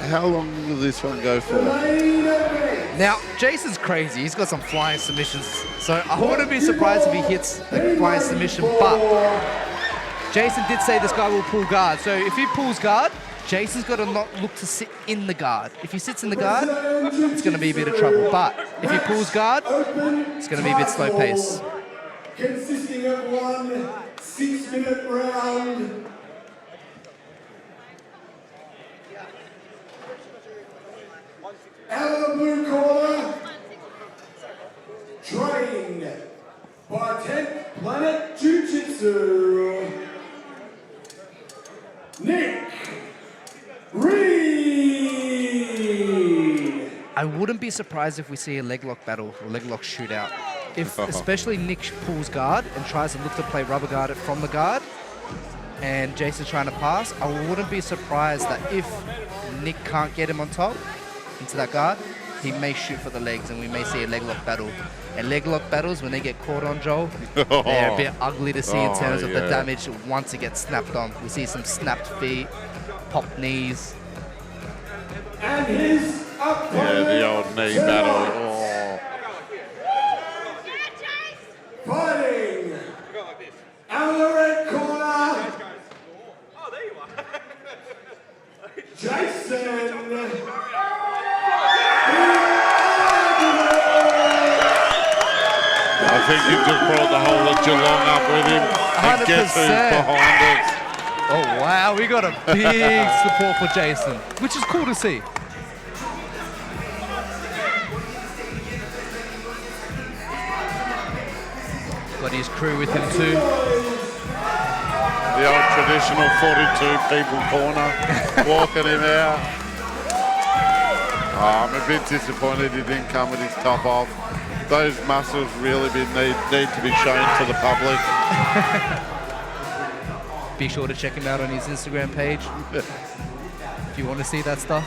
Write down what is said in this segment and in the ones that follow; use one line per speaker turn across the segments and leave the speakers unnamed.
How long will this one go for?
Now, Jason's crazy. He's got some flying submissions. So I wouldn't be surprised if he hits a flying submission, but Jason did say this guy will pull guard. So if he pulls guard, Jason's got to not look to sit in the guard. If he sits in the guard, it's going to be a bit of trouble. But if he pulls guard, it's going to be a bit slow pace.
Consisting of one 6-minute round. Out of the blue corner, trained by 10th Planet Jiu-Jitsu, Nick Reid.
I wouldn't be surprised if we see a leg lock battle or leg lock shootout. If especially Nick pulls guard and tries to look to play rubber guard it from the guard, and Jason's trying to pass, I wouldn't be surprised that if Nick can't get him on top into that guard, he may shoot for the legs and we may see a leg lock battle. And leg lock battles, when they get caught on, Joel, they're a bit ugly to see in terms of the damage once it gets snapped on. We see some snapped feet, popped knees.
And his opponent,
The old knee battle.
fighting out of the red corner, Jason.
I think he just brought the whole of Geelong up with him. And guess who's
100%.
behind us?
Oh, wow, we got a big support for Jason, which is cool to see. Got his crew with him too.
The old traditional 42 people corner, walking him out. I'm a bit disappointed he didn't come with his top off. Those muscles really need to be shown to the public.
Be sure to check him out on his Instagram page if you want to see that stuff.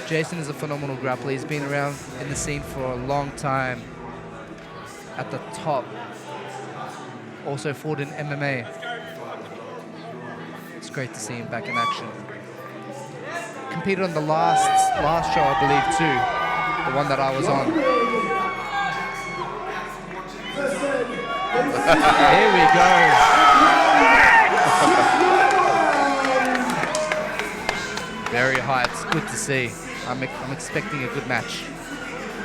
Jason is a phenomenal grappler. He's been around in the scene for a long time at the top. Also fought in MMA. It's great to see him back in action. Competed on the last show, I believe, too. The one that I was on. Here we go. Very high. It's good to see. I'm expecting a good match.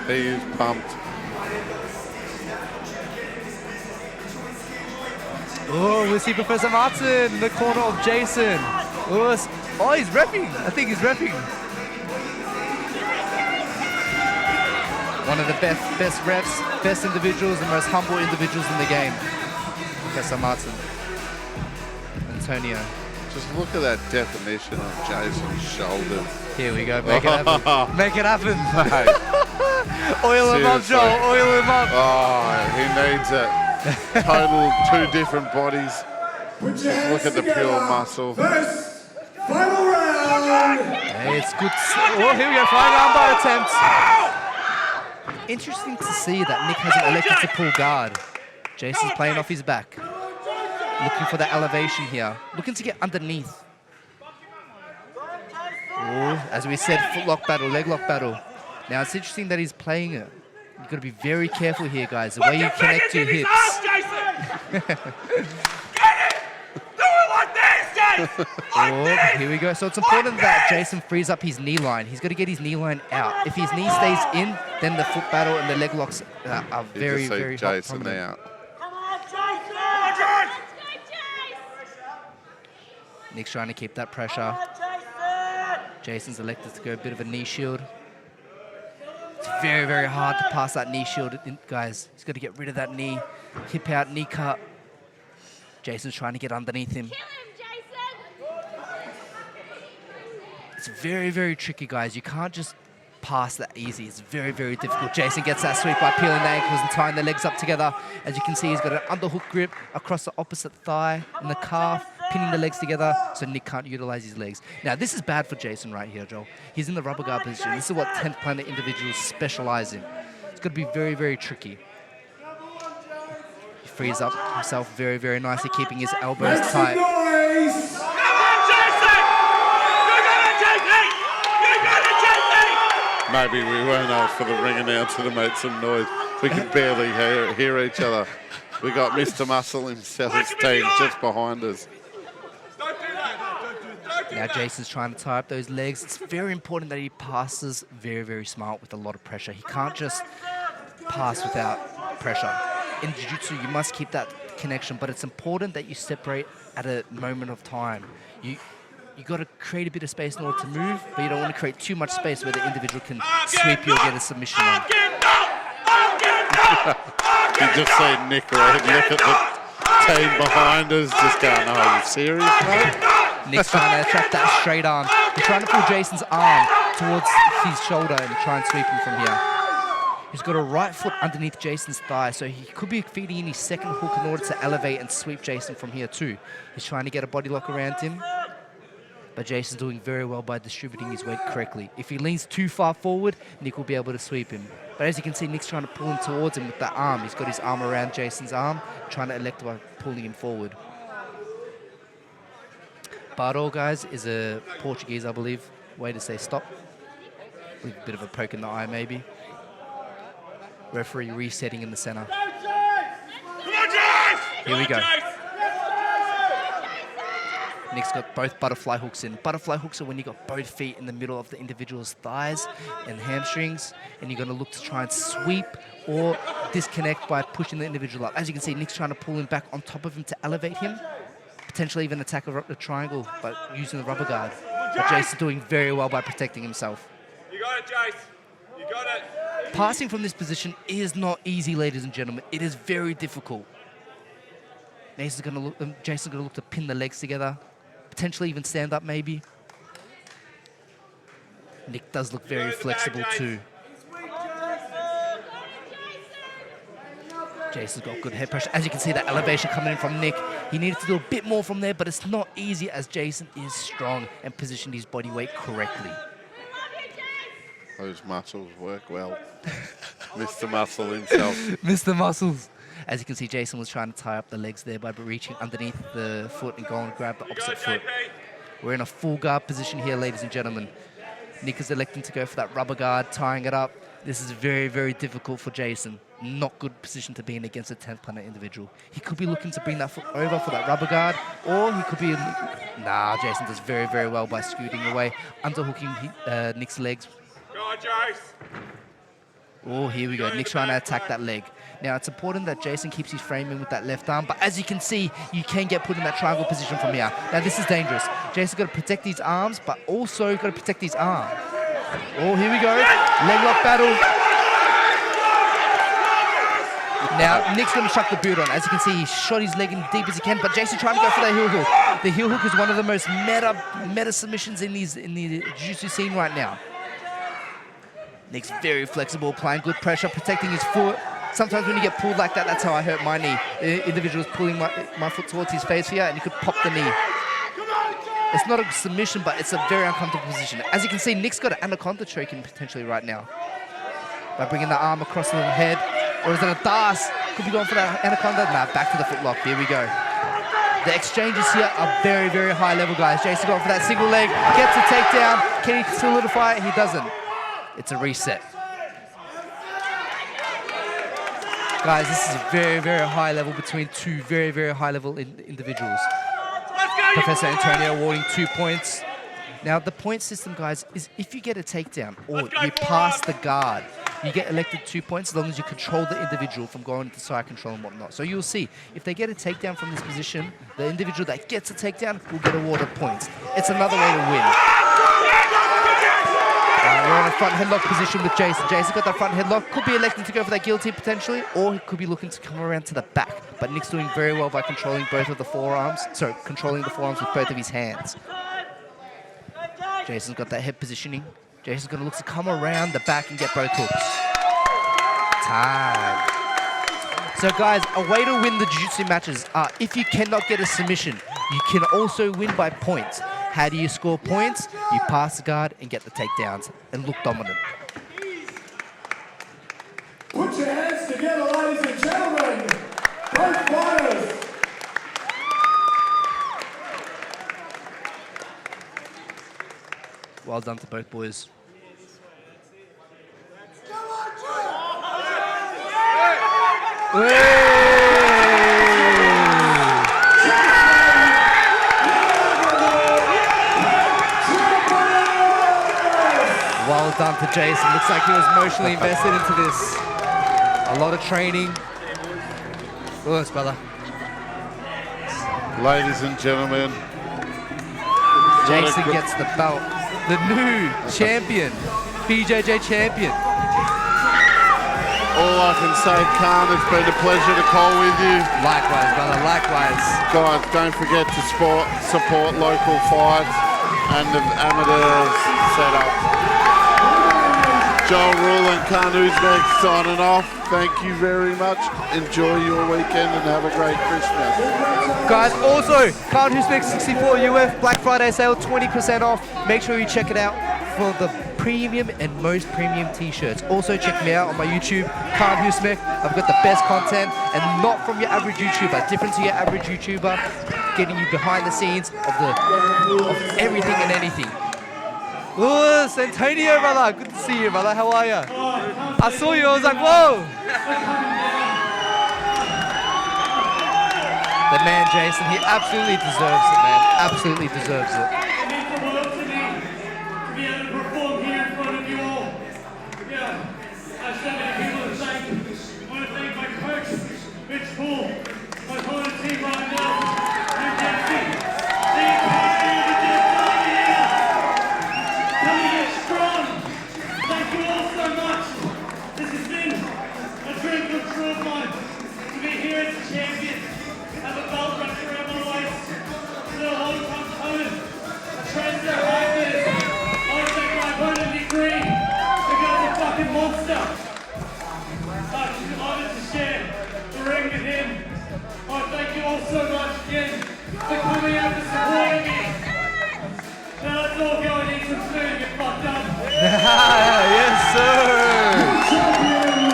He is pumped.
Oh, we see Professor Martin in the corner of Jason. Oh, he's repping. I think he's repping. One of the best refs, best individuals, and most humble individuals in the game. Professor Martin. Antonio.
Just look at that definition on Jason's shoulders.
Here we go. Make it happen. Make it happen.
Mate,
Oil him up,
seriously.
Joel. Oil him up.
Oh, he needs it. Total two different bodies. Just look at the pure muscle.
First, final round.
Hey, it's good. Oh, here we go. Flying armbar attempt. Interesting to see that Nick hasn't elected to pull guard. Jason's playing off his back. Looking for the elevation here. Looking to get underneath. Oh, as we said, foot lock battle, leg lock battle. Now, it's interesting that he's playing it. You've got to be very careful here, guys. The way you connect your hips. Oh, here we go. So it's important that Jason frees up his knee line. He's got to get his knee line out. If his knee stays in, then the foot battle and the leg locks are very, very
Jason
prominent.
out.
Nick's trying to keep that pressure. Jason's elected to go a bit of a knee shield. It's very, very hard to pass that knee shield, guys. He's got to get rid of that knee. Hip out, knee cut. Jason's trying to get underneath him. It's very, very tricky, guys. You can't just pass that easy. It's very, very difficult. Jason gets that sweep by peeling the ankles and tying the legs up together. As you can see, he's got an underhook grip across the opposite thigh and the calf, pinning the legs together so Nick can't utilize his legs. Now, this is bad for Jason right here, Joel. He's in the rubber guard position. This is what 10th Planet individuals specialize in. It's got to be very, very tricky. He frees up himself very, very nicely, keeping his elbows tight.
Maybe we weren't asked for the ring announcer to make some noise. We could barely hear each other. We got Mr. Muscle himself's team just behind us.
Now Jason's trying to tie up those legs. It's very important that he passes very, very smart with a lot of pressure. He can't just pass without pressure. In jiu-jitsu, you must keep that connection, but it's important that you separate at a moment of time. You got to create a bit of space in order to move, but you don't want to create too much space where the individual can sweep you or get a submission on.
You just see Nick Reid look at the team behind us, just going, "Oh, are you serious, mate?"
Nick's trying to attract that straight arm. He's trying to pull Jason's arm towards his shoulder and try and sweep him from here. He's got a right foot underneath Jason's thigh, so he could be feeding in his second hook in order to elevate and sweep Jason from here too. He's trying to get a body lock around him, but Jason's doing very well by distributing his weight correctly. If he leans too far forward, Nick will be able to sweep him. But as you can see, Nick's trying to pull him towards him with that arm. He's got his arm around Jason's arm, trying to elect by pulling him forward. Bardo, guys, is a Portuguese, I believe, way to say stop. A bit of a poke in the eye, maybe. Referee resetting in the center. Here we go. Nick's got both butterfly hooks in. Butterfly hooks are when you got both feet in the middle of the individual's thighs and hamstrings, and you're going to look to try and sweep or disconnect by pushing the individual up. As you can see, Nick's trying to pull him back on top of him to elevate him, potentially even attack a triangle by using the rubber guard. But Jason's doing very well by protecting himself.
You got it, Jace. You got it.
Passing from this position is not easy, ladies and gentlemen. It is very difficult. Jason's going to look to pin the legs together, potentially even stand up maybe. Nick does look very flexible too. Jason's got good head pressure. As you can see, that elevation coming in from Nick. He needed to do a bit more from there, but it's not easy as Jason is strong and positioned his body weight correctly.
Those muscles work well. Mr. Muscle himself.
Mr. Muscles. As you can see, Jason was trying to tie up the legs there by reaching underneath the foot and going and grab the opposite foot. We're in a full guard position here, ladies and gentlemen. Nick is electing to go for that rubber guard, tying it up. This is very, very difficult for Jason. Not good position to be in against a 10th planet individual. He could be looking to bring that foot over for that rubber guard, or he could be... Nah, Jason does very, very well by scooting away, underhooking Nick's legs.
Go on, Jace.
Oh, here we go. Nick's trying to attack that leg. Now, it's important that Jason keeps his framing with that left arm, but as you can see, you can get put in that triangle position from here. Now, this is dangerous. Jason's got to protect his arms, but also got to protect his arm. Oh, here we go. Leg lock battle. Now, Nick's going to chuck the boot on. As you can see, he shot his leg in deep as he can, but Jason trying to go for that heel hook. The heel hook is one of the most meta submissions in the jiu-jitsu scene right now. Nick's very flexible, applying good pressure, protecting his foot. Sometimes when you get pulled like that, that's how I hurt my knee. The individual's pulling my foot towards his face here, and he could pop the knee. It's not a submission, but it's a very uncomfortable position. As you can see, Nick's got an anaconda choking potentially right now by bringing the arm across the head. Or is it a das? Could be going for that anaconda. Nah, back to the foot lock. Here we go. The exchanges here are very, very high level, guys. Jason going for that single leg. Gets a takedown. Can he solidify it? He doesn't. It's a reset. Guys, this is a very, very high level between two very, very high level individuals. Professor Antonio awarding 2 points. Now, the point system, guys, is if you get a takedown or you pass the guard, you get elected 2 points as long as you control the individual from going into side control and whatnot. So you'll see, if they get a takedown from this position, the individual that gets a takedown will get awarded points. It's another way to win. We're in a front headlock position with Jason. Jason got that front headlock. Could be electing to go for that guillotine potentially, or he could be looking to come around to the back. But Nick's doing very well by controlling both of the forearms. Sorry, controlling the forearms with both of his hands. Jason's got that head positioning. Jason's going to look to come around the back and get both hooks. Time. So guys, a way to win the jiu-jitsu matches are if you cannot get a submission, you can also win by points. How do you score points? You pass the guard and get the takedowns and look dominant.
Put your hands together, ladies and gentlemen. Both fighters.
Well done to both boys. Well done to Jason. Looks like he was emotionally invested into this. A lot of training. Lewis, brother.
Ladies and gentlemen,
Jason gets the belt. The new champion. BJJ champion.
all I can say, Khan, it's been a pleasure to call with you.
Likewise, brother, likewise.
Guys, don't forget to support local fights and the amateurs setup. Joel Rule and Khan Uzbek signing off. Thank you very much. Enjoy your weekend and have a great Christmas.
Guys, also, Khan Uzbek 64 UF Black Friday sale, 20% off. Make sure you check it out for the premium and most premium t-shirts. Also, check me out on my YouTube, Khan Uzbek. I've got the best content and not from your average YouTuber, different to your average YouTuber, getting you behind the scenes of everything and anything. Lewis, Antonio, brother, good to see you, brother. How are you? I saw you, I was like, whoa! The man, Jason, he absolutely deserves it, man. Absolutely deserves it.
It means the world to me to be able to perform here in front of you all. Yeah, I have so many people to thank. I want to thank my coach, Mitch Poole, my opponent team right now, and Dempsey. The entirety of the Dempsey here. Coming in strong. Thank you all so much. This has been a dream come true of mine. To be here as a champion, have a belt wrapped around my waist, to the whole component, a trendsetter like this. I want to thank my opponent, Nick Reid. The guy's a fucking monster. It's an honor to share the ring with him. I want to thank you all so much again for coming out and supporting me. Now let's all go and eat some food and get fucked up.
Yes, sir!
Champion,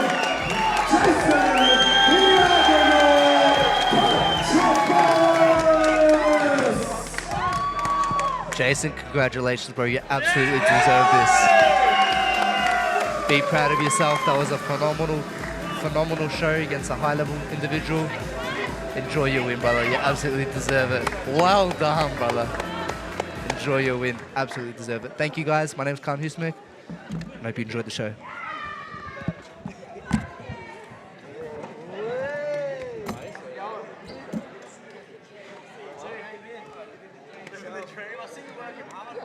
Jason, congratulations, bro. You absolutely deserve this. Be proud of yourself. That was a phenomenal show against a high-level individual. Enjoy your win, brother. You absolutely deserve it. Well done, brother. Enjoy your win. Absolutely deserve it. Thank you, guys. My name's Khan Uzbek. I hope you enjoyed the show.
I see you working hard.